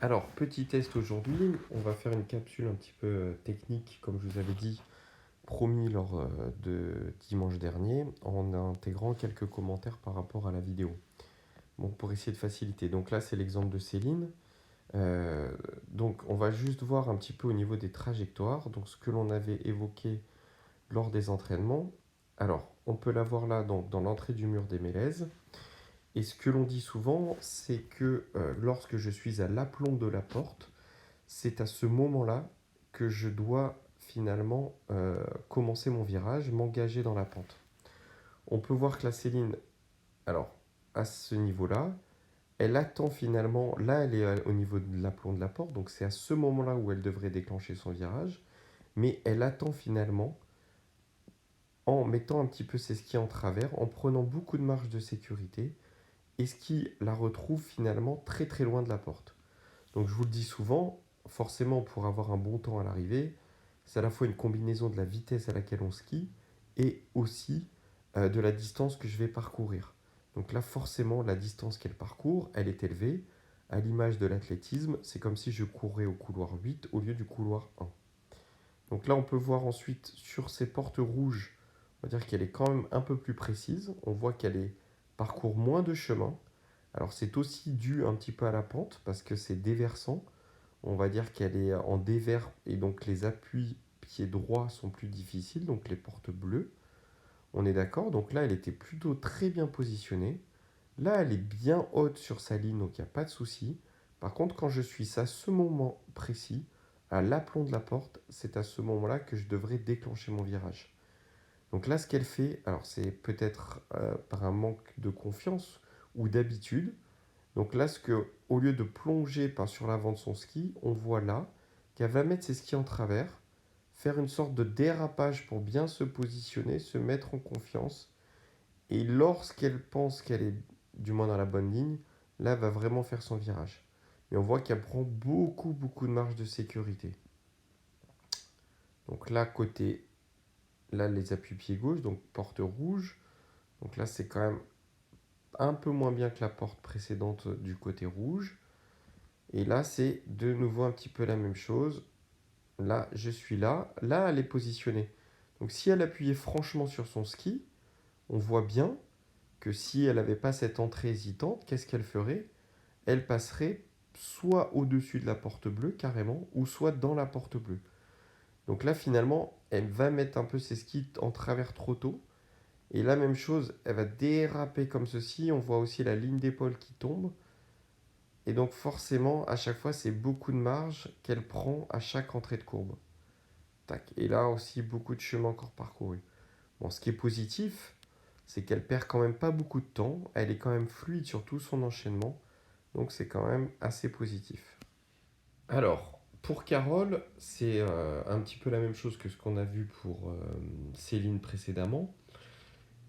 Alors, petit test aujourd'hui, on va faire une capsule un petit peu technique, comme je vous avais dit, promis lors de dimanche dernier, en intégrant quelques commentaires par rapport à la vidéo. Bon, pour essayer de faciliter. Donc là, c'est l'exemple de Céline. Euh, donc, on va juste voir un petit peu au niveau des trajectoires, donc ce que l'on avait évoqué lors des entraînements. Alors, on peut l'avoir là donc, dans l'entrée du mur des Mélèzes. Et ce que l'on dit souvent, c'est que lorsque je suis à l'aplomb de la porte, c'est à ce moment-là que je dois finalement commencer mon virage, m'engager dans la pente. On peut voir que la Céline, alors à ce niveau-là, elle attend finalement, là elle est au niveau de l'aplomb de la porte, donc c'est à ce moment-là où elle devrait déclencher son virage, mais elle attend finalement en mettant un petit peu ses skis en travers, en prenant beaucoup de marge de sécurité, et ce qui la retrouve finalement très très loin de la porte. Donc je vous le dis souvent, forcément pour avoir un bon temps à l'arrivée, c'est à la fois une combinaison de la vitesse à laquelle on skie et aussi de la distance que je vais parcourir. Donc là forcément la distance qu'elle parcourt, elle est élevée. À l'image de l'athlétisme, c'est comme si je courais au couloir 8 au lieu du couloir 1. Donc là on peut voir ensuite sur ces portes rouges, on va dire qu'elle est quand même un peu plus précise. On voit qu'elle parcourt moins de chemin. Alors c'est aussi dû un petit peu à la pente parce que c'est déversant. On va dire qu'elle est en dévers et donc les appuis pieds droits sont plus difficiles, donc les portes bleues. On est d'accord, donc là elle était plutôt très bien positionnée. Là elle est bien haute sur sa ligne, donc il n'y a pas de souci. Par contre, quand je suis à ce moment précis, à l'aplomb de la porte, c'est à ce moment-là que je devrais déclencher mon virage. Donc là, ce qu'elle fait, alors c'est peut-être par un manque de confiance ou d'habitude, donc là, au lieu de plonger sur l'avant de son ski, on voit là qu'elle va mettre ses skis en travers, faire une sorte de dérapage pour bien se positionner, se mettre en confiance. Et lorsqu'elle pense qu'elle est du moins dans la bonne ligne, là, elle va vraiment faire son virage. Mais on voit qu'elle prend beaucoup, beaucoup de marge de sécurité. Donc là, là, les appuis pied gauche, donc porte rouge. Donc là, c'est quand même un peu moins bien que la porte précédente du côté rouge. Et là, c'est de nouveau un petit peu la même chose. Là, je suis là. Là, elle est positionnée. Donc, si elle appuyait franchement sur son ski, on voit bien que si elle n'avait pas cette entrée hésitante, qu'est-ce qu'elle ferait? Elle passerait soit au-dessus de la porte bleue, carrément, ou soit dans la porte bleue. Donc là, finalement, elle va mettre un peu ses skis en travers trop tôt. Et la même chose, elle va déraper comme ceci. On voit aussi la ligne d'épaule qui tombe. Et donc forcément, à chaque fois, c'est beaucoup de marge qu'elle prend à chaque entrée de courbe. Tac. Et là aussi, beaucoup de chemin encore parcouru. Bon, ce qui est positif, c'est qu'elle perd quand même pas beaucoup de temps. Elle est quand même fluide sur tout son enchaînement. Donc c'est quand même assez positif. Alors, pour Carole, c'est un petit peu la même chose que ce qu'on a vu pour Céline précédemment.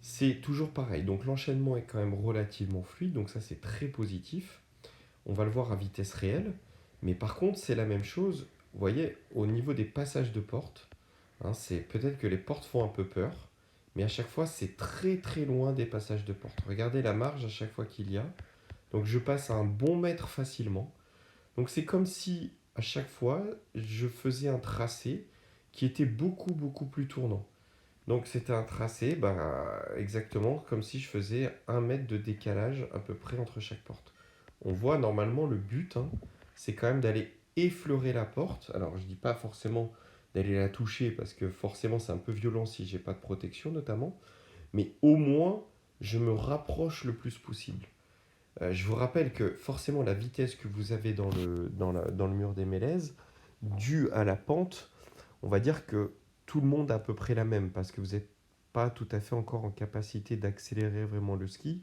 C'est toujours pareil. Donc l'enchaînement est quand même relativement fluide. Donc ça, c'est très positif. On va le voir à vitesse réelle. Mais par contre, c'est la même chose, vous voyez, au niveau des passages de porte. Hein, c'est peut-être que les portes font un peu peur, mais à chaque fois, c'est très très loin des passages de porte. Regardez la marge à chaque fois qu'il y a. Donc je passe à un bon mètre facilement. Donc c'est comme si à chaque fois, je faisais un tracé qui était beaucoup beaucoup plus tournant. Donc c'était un tracé exactement comme si je faisais un mètre de décalage à peu près entre chaque porte. On voit normalement le but, hein, c'est quand même d'aller effleurer la porte. Alors je dis pas forcément d'aller la toucher parce que forcément c'est un peu violent si j'ai pas de protection notamment, mais au moins je me rapproche le plus possible. Je vous rappelle que forcément la vitesse que vous avez dans le mur des Mélèzes, due à la pente, on va dire que tout le monde a à peu près la même parce que vous n'êtes pas tout à fait encore en capacité d'accélérer vraiment le ski.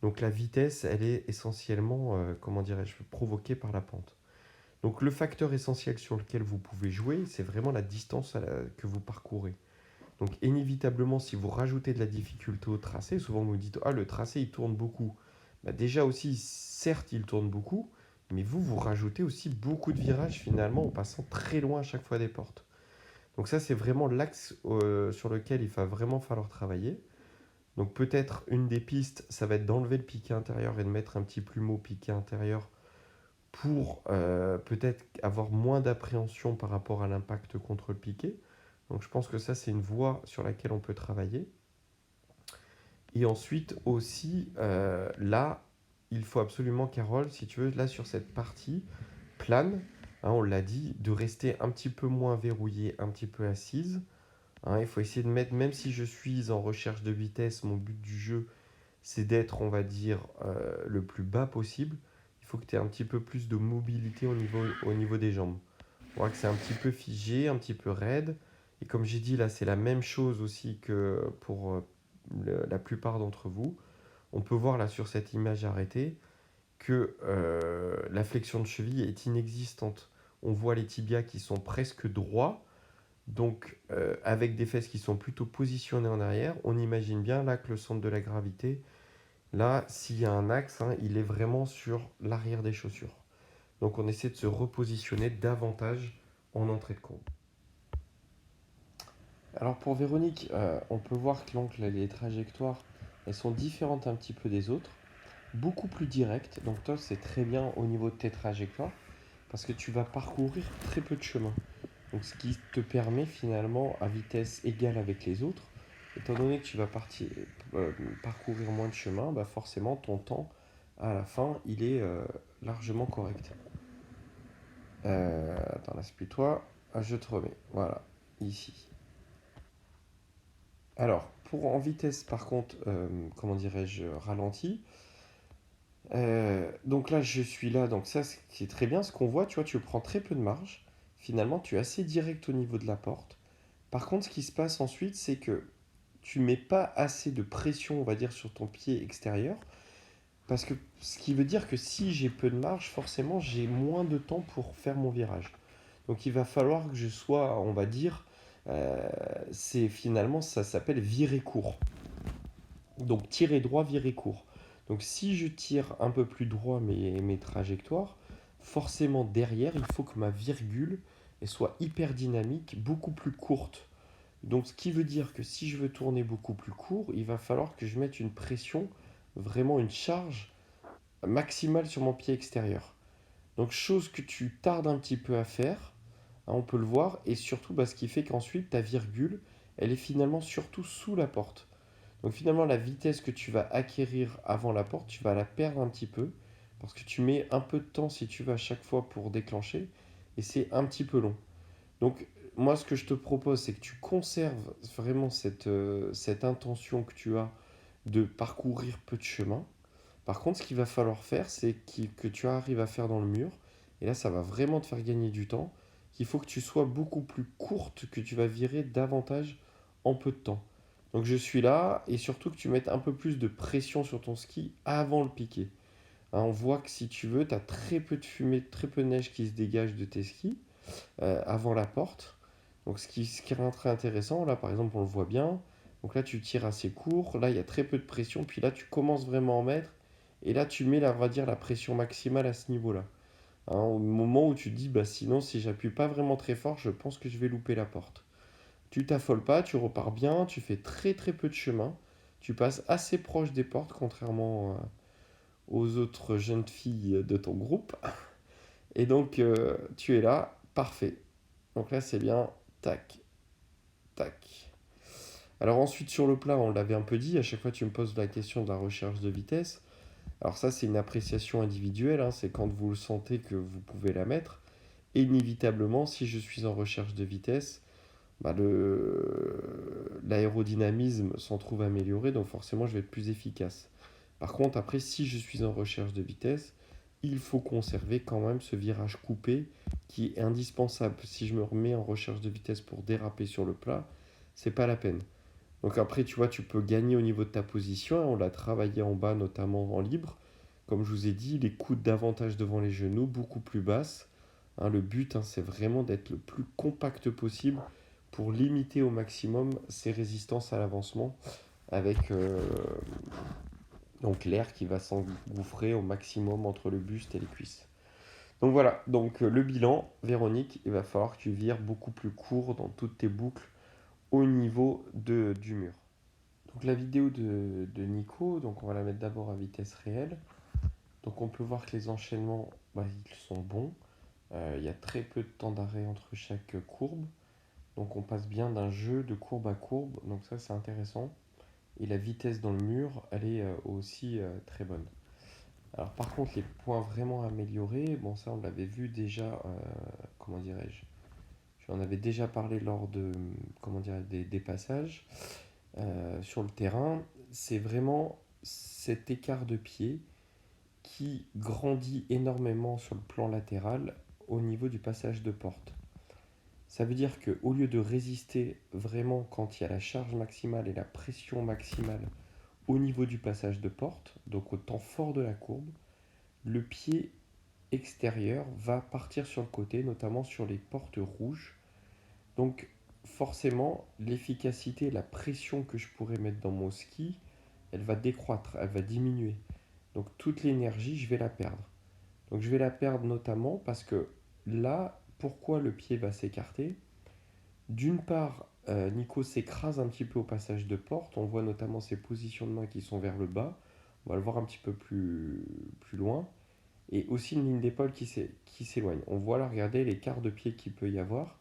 Donc la vitesse, elle est essentiellement, comment dirais-je, provoquée par la pente. Donc le facteur essentiel sur lequel vous pouvez jouer, c'est vraiment la distance que vous parcourez. Donc inévitablement, si vous rajoutez de la difficulté au tracé, souvent vous me dites, ah le tracé il tourne beaucoup. Bah, déjà aussi, certes il tourne beaucoup, mais vous rajoutez aussi beaucoup de virages finalement en passant très loin à chaque fois des portes. Donc ça, c'est vraiment l'axe sur lequel il va vraiment falloir travailler. Donc peut-être une des pistes, ça va être d'enlever le piqué intérieur et de mettre un petit plumeau piqué intérieur pour peut-être avoir moins d'appréhension par rapport à l'impact contre le piqué. Donc je pense que ça, c'est une voie sur laquelle on peut travailler. Et ensuite aussi, là, il faut absolument, Carole, si tu veux, là sur cette partie plane, hein, on l'a dit, de rester un petit peu moins verrouillée, un petit peu assise. Hein, il faut essayer de mettre, même si je suis en recherche de vitesse, mon but du jeu, c'est d'être, on va dire, le plus bas possible. Il faut que tu aies un petit peu plus de mobilité au niveau des jambes. On voit que c'est un petit peu figé, un petit peu raide. Et comme j'ai dit, là, c'est la même chose aussi que pour la plupart d'entre vous. On peut voir là sur cette image arrêtée que la flexion de cheville est inexistante. On voit les tibias qui sont presque droits, donc avec des fesses qui sont plutôt positionnées en arrière. On imagine bien là que le centre de la gravité, là, s'il y a un axe, hein, il est vraiment sur l'arrière des chaussures. Donc on essaie de se repositionner davantage en entrée de courbe. Alors pour Véronique, on peut voir que les trajectoires, elles sont différentes un petit peu des autres, beaucoup plus directes. Donc toi, c'est très bien au niveau de tes trajectoires, parce que tu vas parcourir très peu de chemin. Donc ce qui te permet finalement, à vitesse égale avec les autres, étant donné que tu vas parcourir moins de chemin, bah forcément ton temps à la fin, il est largement correct. Attends, là c'est plus toi. Ah, je te remets. Voilà, ici. Alors, pour en vitesse, par contre, comment dirais-je, ralenti. Donc là, je suis là. Donc ça, c'est très bien. Ce qu'on voit, tu vois, tu prends très peu de marge. Finalement, tu es assez direct au niveau de la porte. Par contre, ce qui se passe ensuite, c'est que tu mets pas assez de pression, on va dire, sur ton pied extérieur. Parce que ce qui veut dire que si j'ai peu de marge, forcément, j'ai moins de temps pour faire mon virage. Donc il va falloir que je sois, on va dire, euh, c'est finalement, ça s'appelle virer court. Donc tirer droit, virer court. Donc si je tire un peu plus droit mes trajectoires, forcément derrière, il faut que ma virgule elle soit hyper dynamique, beaucoup plus courte. Donc ce qui veut dire que si je veux tourner beaucoup plus court, il va falloir que je mette une pression, vraiment une charge maximale sur mon pied extérieur. Donc chose que tu tardes un petit peu à faire, hein, on peut le voir, et surtout bah, ce qui fait qu'ensuite ta virgule, elle est finalement surtout sous la porte. Donc finalement la vitesse que tu vas acquérir avant la porte, tu vas la perdre un petit peu, parce que tu mets un peu de temps si tu veux à chaque fois pour déclencher, et c'est un petit peu long. Donc moi ce que je te propose, c'est que tu conserves vraiment cette intention que tu as de parcourir peu de chemin. Par contre, ce qu'il va falloir faire, c'est que tu arrives à faire dans le mur. Et là, ça va vraiment te faire gagner du temps. Qu'il faut que tu sois beaucoup plus courte, que tu vas virer davantage en peu de temps. Donc je suis là, et surtout que tu mettes un peu plus de pression sur ton ski avant le piqué. Hein, on voit que si tu veux, tu as très peu de fumée, très peu de neige qui se dégage de tes skis avant la porte. Donc ce qui rend très intéressant, là par exemple on le voit bien. Donc là tu tires assez court, là il y a très peu de pression, puis là tu commences vraiment à en mettre, et là tu mets, là, on va dire, la pression maximale à ce niveau-là. Hein, au moment où tu te dis, bah sinon si j'appuie pas vraiment très fort, je pense que je vais louper la porte. Tu t'affoles pas, tu repars bien, tu fais très très peu de chemin, tu passes assez proche des portes, contrairement aux autres jeunes filles de ton groupe. Et donc tu es là, parfait. Donc là c'est bien, tac, tac. Alors ensuite sur le plat, on l'avait un peu dit, à chaque fois tu me poses la question de la recherche de vitesse. Alors ça c'est une appréciation individuelle, hein, c'est quand vous le sentez que vous pouvez la mettre. Et inévitablement, si je suis en recherche de vitesse, bah l'aérodynamisme s'en trouve amélioré, donc forcément je vais être plus efficace. Par contre, après, si je suis en recherche de vitesse, il faut conserver quand même ce virage coupé qui est indispensable. Si je me remets en recherche de vitesse pour déraper sur le plat, c'est pas la peine. Donc après, tu vois, tu peux gagner au niveau de ta position, hein. On l'a travaillé en bas, notamment en libre. Comme je vous ai dit, les coudes davantage devant les genoux, beaucoup plus basses. Hein, le but, hein, c'est vraiment d'être le plus compact possible pour limiter au maximum ces résistances à l'avancement avec donc l'air qui va s'engouffrer au maximum entre le buste et les cuisses. Donc voilà, donc le bilan, Véronique, il va falloir que tu vires beaucoup plus court dans toutes tes boucles au niveau du mur. Donc la vidéo de Nico, donc on va la mettre d'abord à vitesse réelle. Donc on peut voir que les enchaînements ils sont bons. Il y a très peu de temps d'arrêt entre chaque courbe. Donc on passe bien d'un jeu de courbe à courbe. Donc ça c'est intéressant. Et la vitesse dans le mur, elle est aussi très bonne. Alors par contre, les points vraiment améliorés, bon ça on l'avait vu déjà, comment dirais-je, j'en avais déjà parlé lors de, comment dirais des passages sur le terrain. C'est vraiment cet écart de pied qui grandit énormément sur le plan latéral au niveau du passage de porte. Ça veut dire qu'au lieu de résister vraiment quand il y a la charge maximale et la pression maximale au niveau du passage de porte, donc au temps fort de la courbe, le pied extérieur va partir sur le côté, notamment sur les portes rouges. Donc forcément, l'efficacité, la pression que je pourrais mettre dans mon ski, elle va décroître, elle va diminuer. Donc toute l'énergie, je vais la perdre. Donc je vais la perdre notamment parce que là, pourquoi le pied va s'écarter? D'une part, Nico s'écrase un petit peu au passage de porte. On voit notamment ses positions de main qui sont vers le bas. On va le voir un petit peu plus loin. Et aussi une ligne d'épaule qui s'éloigne. On voit là, regardez l'écart de pied qu'il peut y avoir.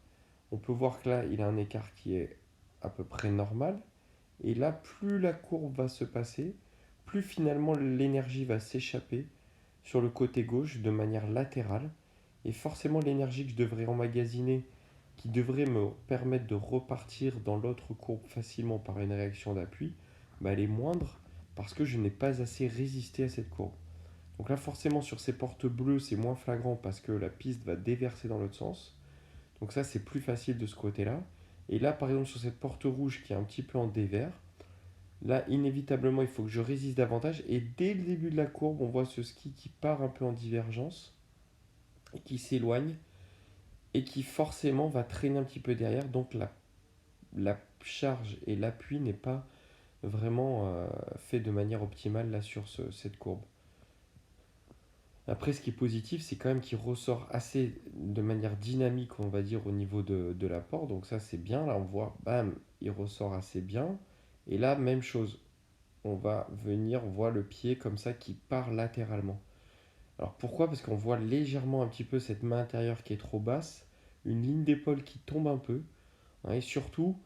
On peut voir que là, il a un écart qui est à peu près normal. Et là, plus la courbe va se passer, plus finalement l'énergie va s'échapper sur le côté gauche de manière latérale. Et forcément, l'énergie que je devrais emmagasiner, qui devrait me permettre de repartir dans l'autre courbe facilement par une réaction d'appui, bah, elle est moindre parce que je n'ai pas assez résisté à cette courbe. Donc là, forcément, sur ces portes bleues, c'est moins flagrant parce que la piste va déverser dans l'autre sens. Donc ça, c'est plus facile de ce côté-là. Et là, par exemple, sur cette porte rouge qui est un petit peu en dévers, là, inévitablement, il faut que je résiste davantage. Et dès le début de la courbe, on voit ce ski qui part un peu en divergence et qui s'éloigne et qui forcément va traîner un petit peu derrière. Donc la charge et l'appui n'est pas vraiment fait de manière optimale là sur cette courbe. Après, ce qui est positif, c'est quand même qu'il ressort assez de manière dynamique, on va dire, au niveau de la porte. Donc ça, c'est bien. Là, on voit, bam, il ressort assez bien. Et là, même chose. On va venir, on voit le pied comme ça qui part latéralement. Alors pourquoi? Parce qu'on voit légèrement un petit peu cette main intérieure qui est trop basse, une ligne d'épaule qui tombe un peu, hein, et surtout,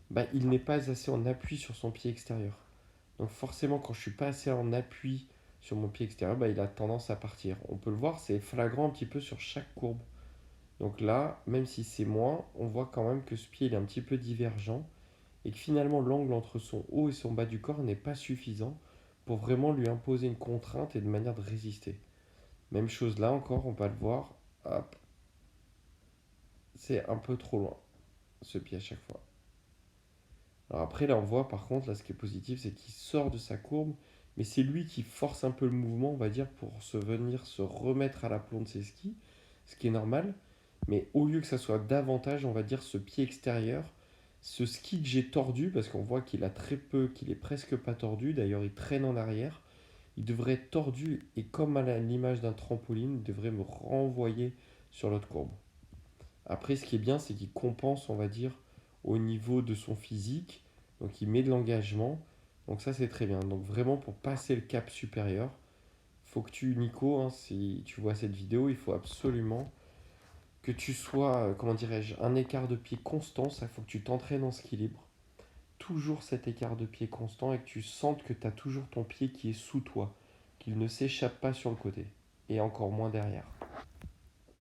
bah, il n'est pas assez en appui sur son pied extérieur. Donc forcément, quand je suis pas assez en appui sur mon pied extérieur, bah, il a tendance à partir. On peut le voir, c'est flagrant un petit peu sur chaque courbe. Donc là, même si c'est moins, on voit quand même que ce pied il est un petit peu divergent et que finalement l'angle entre son haut et son bas du corps n'est pas suffisant pour vraiment lui imposer une contrainte et de manière de résister. Même chose là encore, on va le voir. Hop, c'est un peu trop loin, ce pied à chaque fois. Alors après, là, on voit par contre, là, ce qui est positif, c'est qu'il sort de sa courbe, mais c'est lui qui force un peu le mouvement, on va dire, pour venir se remettre à l'aplomb de ses skis, ce qui est normal. Mais au lieu que ça soit davantage, on va dire, ce pied extérieur, ce ski que j'ai tordu, parce qu'on voit qu'il a très peu, qu'il est presque pas tordu, d'ailleurs il traîne en arrière, il devrait être tordu et comme à l'image d'un trampoline, il devrait me renvoyer sur l'autre courbe. Après, ce qui est bien, c'est qu'il compense, on va dire, au niveau de son physique. Donc, il met de l'engagement. Donc, ça, c'est très bien. Donc, vraiment, pour passer le cap supérieur, faut que tu, Nico, hein, si tu vois cette vidéo, il faut absolument que tu sois, comment dirais-je, un écart de pied constant. Ça, faut que tu t'entraînes en ski libre. Toujours cet écart de pied constant et que tu sentes que tu as toujours ton pied qui est sous toi, qu'il ne s'échappe pas sur le côté et encore moins derrière.